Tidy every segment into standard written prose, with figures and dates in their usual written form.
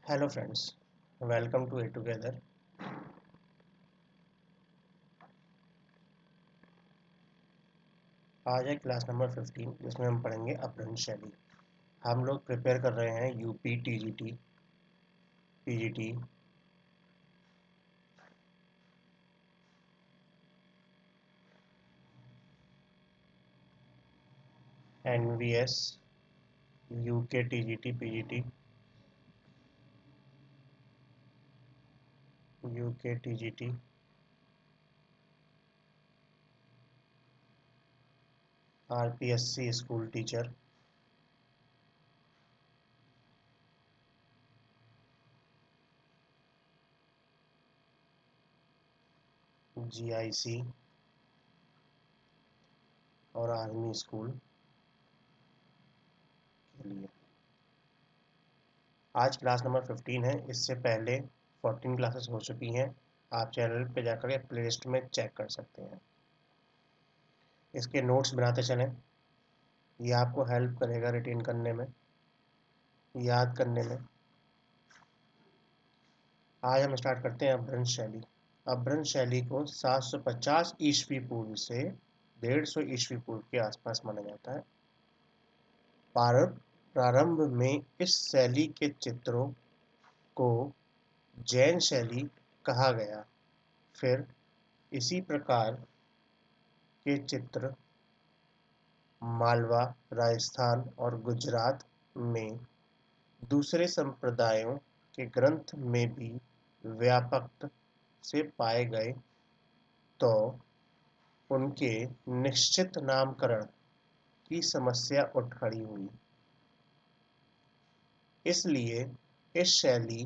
Hello friends, welcome to a together. आज है class number 15 जिसमें हम पढ़ेंगे अपभ्रंश शैली। हम लोग प्रिपेयर कर रहे हैं UP TGT, PGT, NVS, UK TGT, PGT, UK TGT, RPSC school teacher, GIC और आर्मी स्कूल के लिए। आज क्लास नंबर 15 है। इससे पहले 14 क्लासेस हो चुकी हैं। आप चैनल पे जाकर के प्ले लिस्ट में चेक कर सकते हैं। इसके नोट्स बनाते चलें। ये आपको हेल्प करेगा रिटेन करने में, याद करने में। आज हम स्टार्ट करते हैं अपभ्रंश शैली। अपभ्रंश शैली को 750 ईस्वी पूर्व से 150 ईस्वी पूर्व के आसपास माना जाता है। प्रारंभ में इस शैली के चित्रों को जैन शैली कहा गया। फिर इसी प्रकार के चित्र मालवा, राजस्थान और गुजरात में दूसरे संप्रदायों के ग्रंथ में भी व्यापक से पाए गए, तो उनके निश्चित नामकरण की समस्या उठ खड़ी हुई। इसलिए इस शैली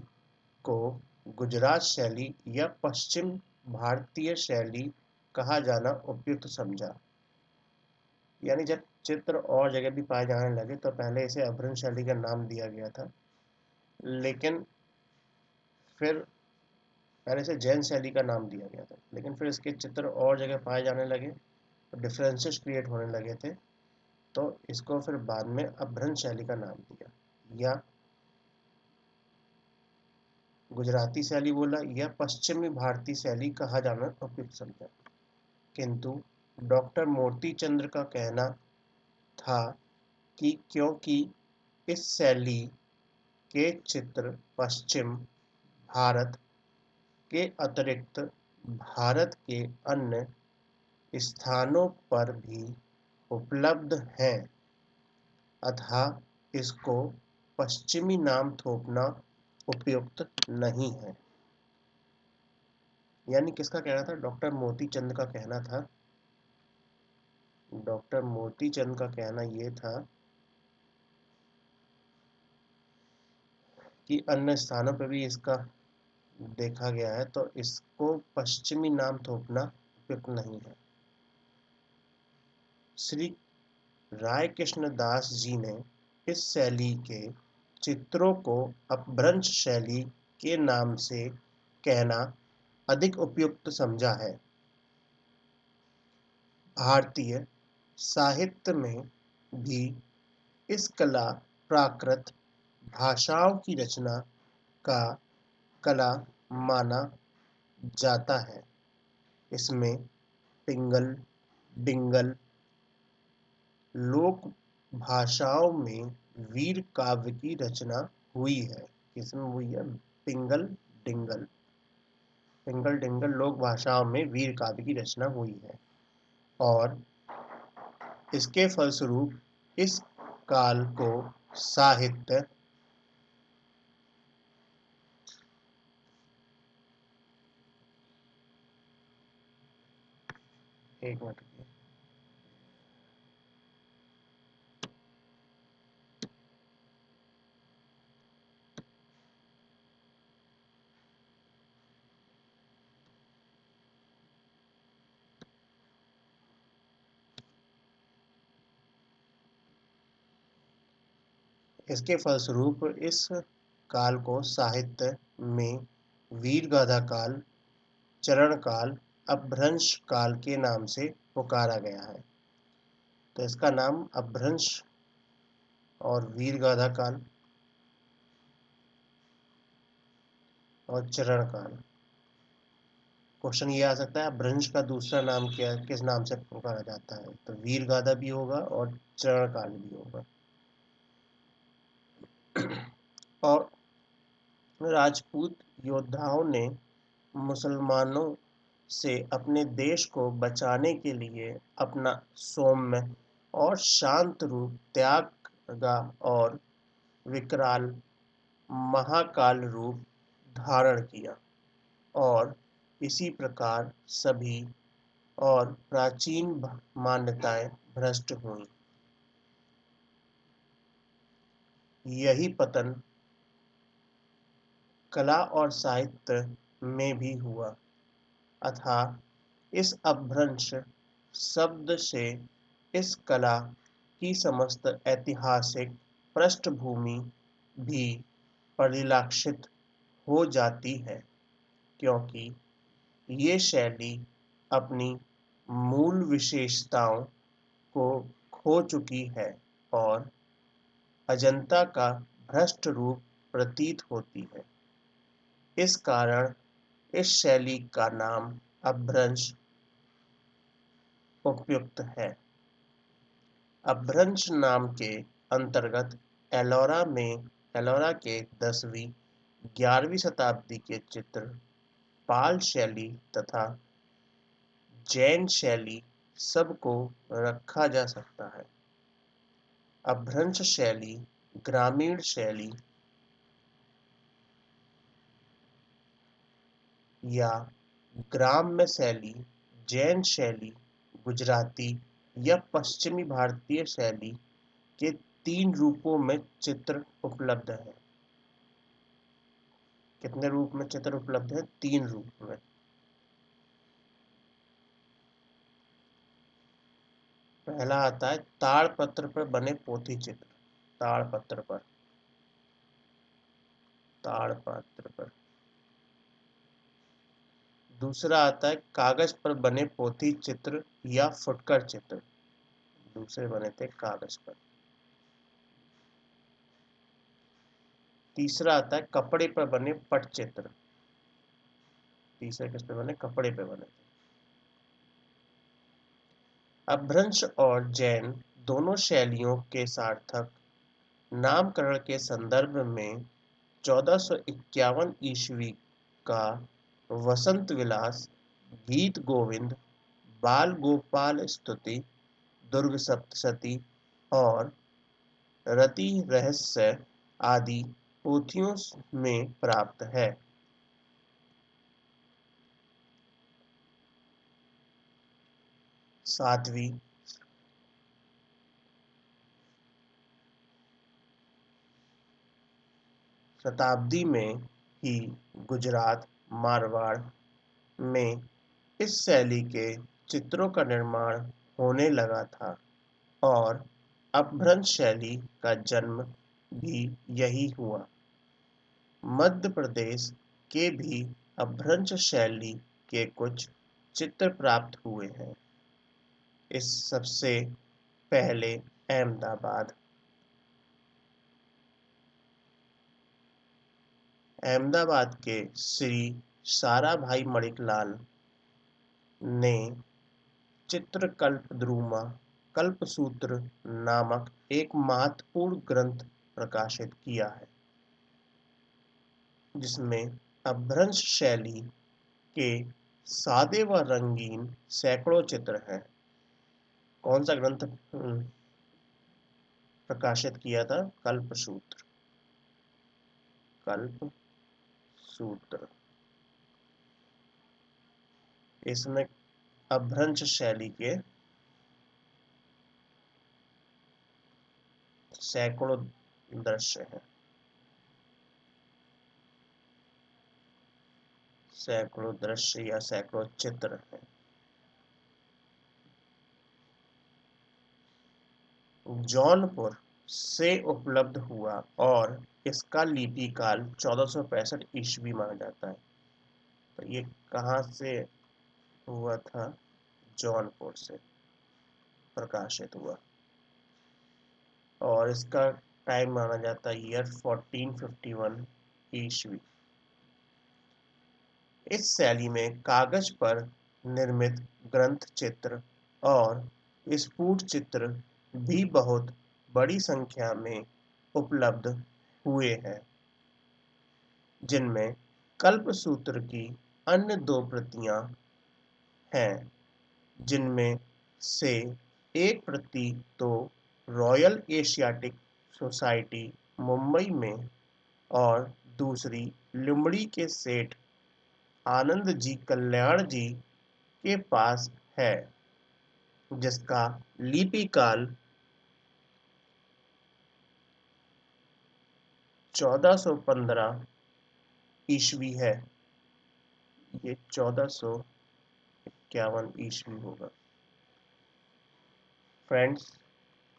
को गुजरात शैली या पश्चिम भारतीय शैली कहा जाना उपयुक्त समझा। यानी जब चित्र और जगह भी पाए जाने लगे तो पहले इसे अपभ्रंश शैली का नाम दिया गया था, लेकिन फिर पहले से जैन शैली का नाम दिया गया था, लेकिन फिर इसके चित्र और जगह पाए जाने लगे तो डिफरेंसेस क्रिएट होने लगे थे, तो इसको फिर बाद में अपभ्रंश शैली का नाम दिया, या गुजराती शैली बोला या पश्चिमी भारतीय शैली कहा जाना उपयुक्त समझा। किंतु डॉक्टर मोती चंद्र का कहना था कि क्योंकि इस शैली के चित्र पश्चिम भारत के अतिरिक्त भारत के अन्य स्थानों पर भी उपलब्ध हैं, अतः इसको पश्चिमी नाम थोपना उपयुक्त नहीं है। यानी किसका कहना था? डॉक्टर मोती चंद का कहना था। डॉक्टर मोती चंद का कहना यह था कि अन्य स्थानों पर भी इसका देखा गया है, तो इसको पश्चिमी नाम थोपना उपयुक्त नहीं है। श्री राय कृष्ण दास जी ने इस शैली के चित्रों को अपभ्रंश शैली के नाम से कहना अधिक उपयुक्त समझा है। भारतीय साहित्य में भी इस कला प्राकृत भाषाओं की रचना का कला माना जाता है। इसमें पिंगल, डिंगल लोक भाषाओं में वीर काव्य की रचना हुई है। इसमें हुई है पिंगल डिंगल। पिंगल डिंगल लोक भाषाओं में वीर काव्य की रचना हुई है, और इसके फलस्वरूप इस काल को साहित्य एक मिनट इसके फलस्वरूप इस काल को साहित्य में वीरगाथा काल, चरण काल, अपभ्रंश काल के नाम से पुकारा गया है। तो इसका नाम अपभ्रंश और वीरगाथा काल और चरण काल। क्वेश्चन ये आ सकता है अपभ्रंश का दूसरा नाम क्या है, किस नाम से पुकारा जाता है? तो वीरगाथा भी होगा और चरण काल भी होगा। और राजपूत योद्धाओं ने मुसलमानों से अपने देश को बचाने के लिए अपना सौम्य और शांत रूप त्यागा और विकराल महाकाल रूप धारण किया, और इसी प्रकार सभी और प्राचीन मान्यताएं भ्रष्ट हुईं। यही पतन कला और साहित्य में भी हुआ, अतः इस अपभ्रंश शब्द से इस कला की समस्त ऐतिहासिक पृष्ठभूमि भी परिलक्षित हो जाती है, क्योंकि ये शैली अपनी मूल विशेषताओं को खो चुकी है और अजंता का भ्रष्ट रूप प्रतीत होती है। इस कारण इस शैली का नाम अपभ्रंश उपयुक्त है। अपभ्रंश नाम के अंतर्गत एलोरा के 10वीं-11वीं शताब्दी के चित्र, पाल शैली तथा जैन शैली सबको रखा जा सकता है। अपभ्रंश शैली ग्रामीण शैली या ग्राम्य शैली, जैन शैली, गुजराती या पश्चिमी भारतीय शैली के 3 रूपों में चित्र उपलब्ध है। कितने रूप में चित्र उपलब्ध है? 3 रूप में। पहला आता है ताड़पत्र पर बने पोथी चित्र, ताड़पत्र पर, ताड़पत्र पर। दूसरा आता है कागज पर बने पोथी चित्र या फुटकर चित्र, दूसरे बने थे कागज पर। तीसरा आता है कपड़े पर बने पटचित्र, तीसरे किस पे बने? कपड़े पे बने थे। अपभ्रंश और जैन दोनों शैलियों के सार्थक नामकरण के संदर्भ में 1451 ईस्वी का वसंत विलास, गीत गोविंद, बाल गोपाल स्तुति, दुर्ग सप्तशती और रति रहस्य आदि पोथियों में प्राप्त है। सातवीं शताब्दी में ही गुजरात, मारवाड़ में इस शैली के चित्रों का निर्माण होने लगा था, और अपभ्रंश शैली का जन्म भी यही हुआ। मध्य प्रदेश के भी अपभ्रंश शैली के कुछ चित्र प्राप्त हुए हैं। इस सबसे पहले अहमदाबाद के श्री साराभाई मणिकलाल ने चित्रकल्पद्रुमा कल्पसूत्र नामक एक महत्वपूर्ण ग्रंथ प्रकाशित किया है, जिसमें अपभ्रंश शैली के सादे व रंगीन सैकड़ों चित्र हैं। कौन सा ग्रंथ प्रकाशित किया था? कल्पसूत्र, कल्पसूत्र। इसमें अपभ्रंश शैली के सैकड़ों दृश्य हैं, सैकड़ों दृश्य या सैकड़ों चित्र हैं। जौनपुर से उपलब्ध हुआ और इसका लिपि काल 1465 ईस्वी माना जाता है। तो ये कहाँ से हुआ था? जौनपुर से प्रकाशित हुआ, और इसका टाइम माना जाता है ईयर 1451 ईस्वी। इस शैली में कागज पर निर्मित ग्रंथ चित्र और स्फुट चित्र भी बहुत बड़ी संख्या में उपलब्ध हुए हैं, जिनमें कल्पसूत्र की अन्य दो प्रतियां हैं, जिनमें से एक प्रति तो रॉयल एशियाटिक सोसाइटी मुंबई में और दूसरी लुम्बिनी के सेठ आनंद जी कल्याण जी के पास है, जिसका लिपि काल 1415 ईस्वी है। ये 1451 ईस्वी होगा। फ्रेंड्स,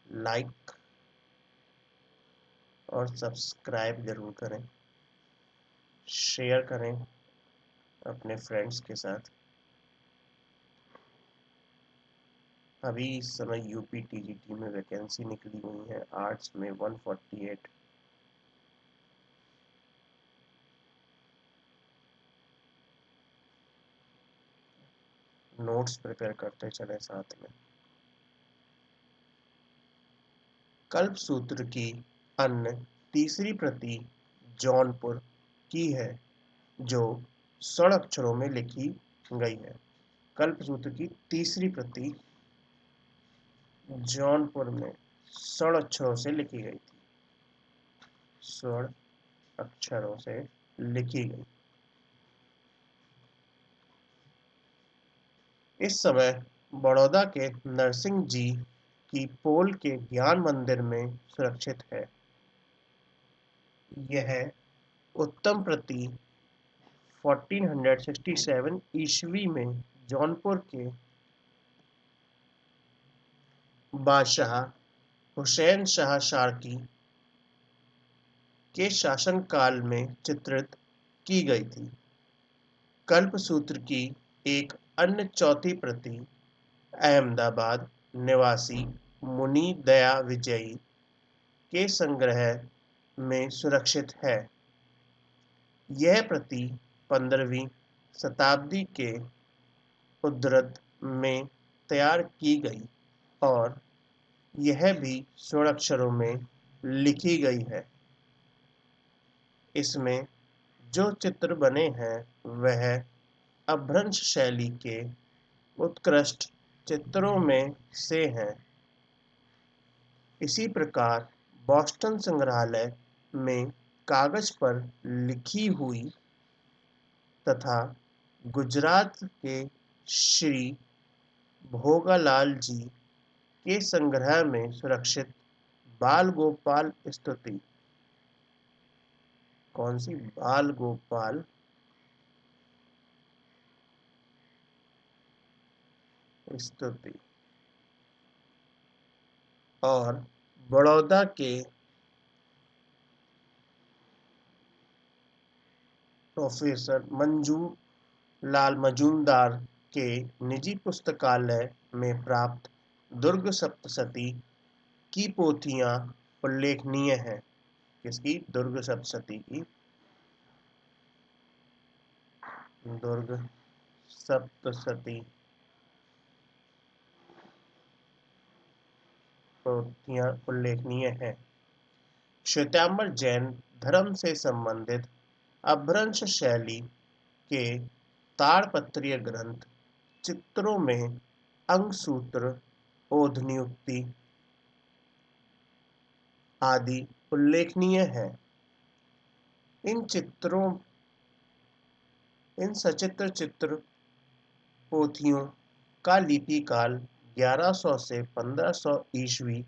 लाइक और सब्सक्राइब जरूर करें, शेयर करें अपने फ्रेंड्स के साथ। अभी इस समय यूपी टीजीटी में वैकेंसी निकली हुई है, आर्ट्स में 148। नोट्स प्रिपेयर करते चले साथ में। कल्पसूत्र की अन्य तीसरी प्रति जौनपुर की है, जो स्वर्ण अक्षरों में लिखी गई है। कल्पसूत्र की तीसरी प्रति जौनपुर में स्वर्ण अक्षरों से लिखी गई थी। स्वर्ण अक्षरों से लिखी गई। इस समय बड़ौदा के नरसिंह जी की पोल के ज्ञान मंदिर में सुरक्षित है। यह उत्तम प्रति 1467 ईस्वी में जौनपुर के बादशाह हुसैन शाह शार्की के शासनकाल में चित्रित की गई थी। कल्पसूत्र की एक अन्य चौथी प्रति अहमदाबाद निवासी मुनि दया विजयी के संग्रह में सुरक्षित है। यह प्रति 15वीं शताब्दी के उद्धृत में तैयार की गई और यह भी स्वर्ण अक्षरों में लिखी गई है। इसमें जो चित्र बने हैं वह अपभ्रंश शैली के उत्कृष्ट चित्रों में से हैं। इसी प्रकार बोस्टन संग्रहालय में कागज पर लिखी हुई तथा गुजरात के श्री भोगालाल जी के संग्रह में सुरक्षित बाल गोपाल स्तुति। कौन सी? बाल गोपाल स्तुति। और बड़ौदा के प्रोफेसर मंजू लाल मजूमदार के निजी पुस्तकालय में प्राप्त दुर्ग सप्तशती की पोथियां उल्लेखनीय हैं। किसकी? दुर्ग सप्तशती की। दुर्ग सप्तशती पोथियां उल्लेखनीय हैं। श्वेतांबर जैन धर्म से संबंधित अपभ्रंश शैली के ताड़पत्रीय ग्रंथ चित्रों में अंगसूत्र, ओधनियुक्ति आदि उल्लेखनीय है। इन सचित्र चित्र पोथियों का लिपि काल 1100 से 1500 ईस्वी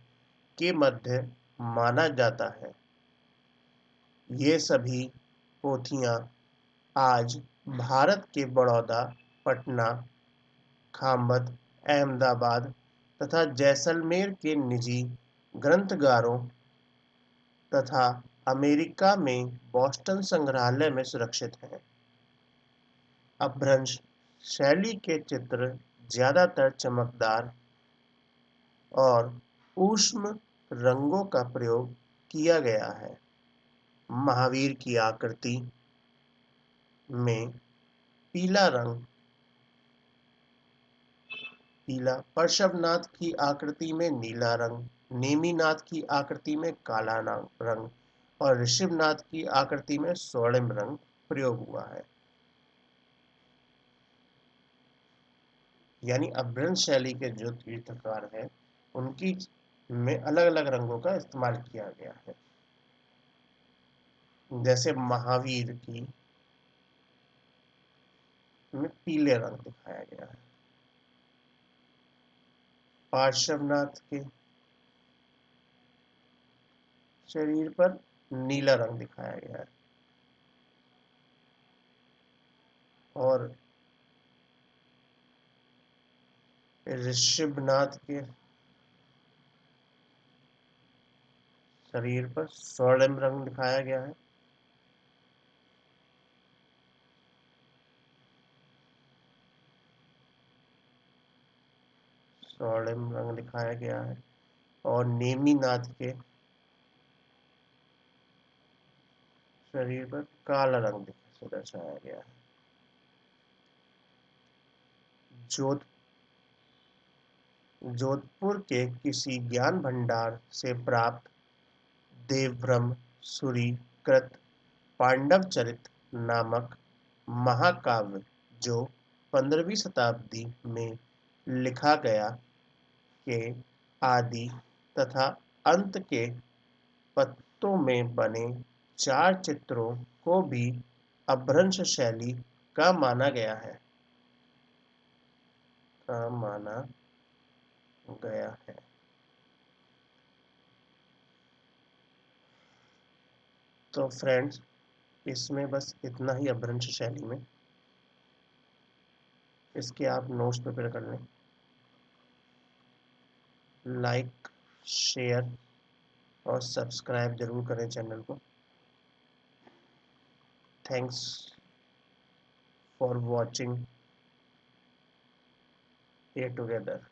के मध्य माना जाता है। ये सभी पोथियां आज भारत के बड़ौदा, पटना, खाम्बत, अहमदाबाद तथा जैसलमेर के निजी ग्रंथगारों तथा अमेरिका में बोस्टन संग्रहालय में सुरक्षित हैं। अपभ्रंश शैली के चित्र ज्यादातर चमकदार और ऊष्म रंगों का प्रयोग किया गया है। महावीर की आकृति में पीला रंग, पीला। पार्श्वनाथ की आकृति में नीला रंग, नेमिनाथ की आकृति में काला रंग और ऋषभनाथ की आकृति में स्वर्णिम रंग प्रयोग हुआ है। यानी अपभ्रंश शैली के जो तीर्थकार हैं उनकी में अलग अलग रंगों का इस्तेमाल किया गया है। जैसे महावीर की में पीले रंग दिखाया गया है, पार्श्वनाथ के शरीर पर नीला रंग दिखाया गया है और ऋषभनाथ के शरीर पर स्वर्णिम रंग दिखाया गया है। स्वर्णिम रंग दिखाया गया है और नेमिनाथ के शरीर पर काला रंग से दर्शाया गया है। जोध जोधपुर के किसी ज्ञान भंडार से प्राप्त देवब्रह्म सूरी कृत पांडव चरित नामक महाकाव्य जो 15वीं शताब्दी में लिखा गया के आदि तथा अंत के पत्तों में बने 4 चित्रों को भी अपभ्रंश शैली का माना गया है। तो फ्रेंड्स, इसमें बस इतना ही अपभ्रंश शैली में। इसके आप नोट्स प्रिपेयर कर लें। लाइक, शेयर और सब्सक्राइब जरूर करें चैनल को। Thanks for watching here together.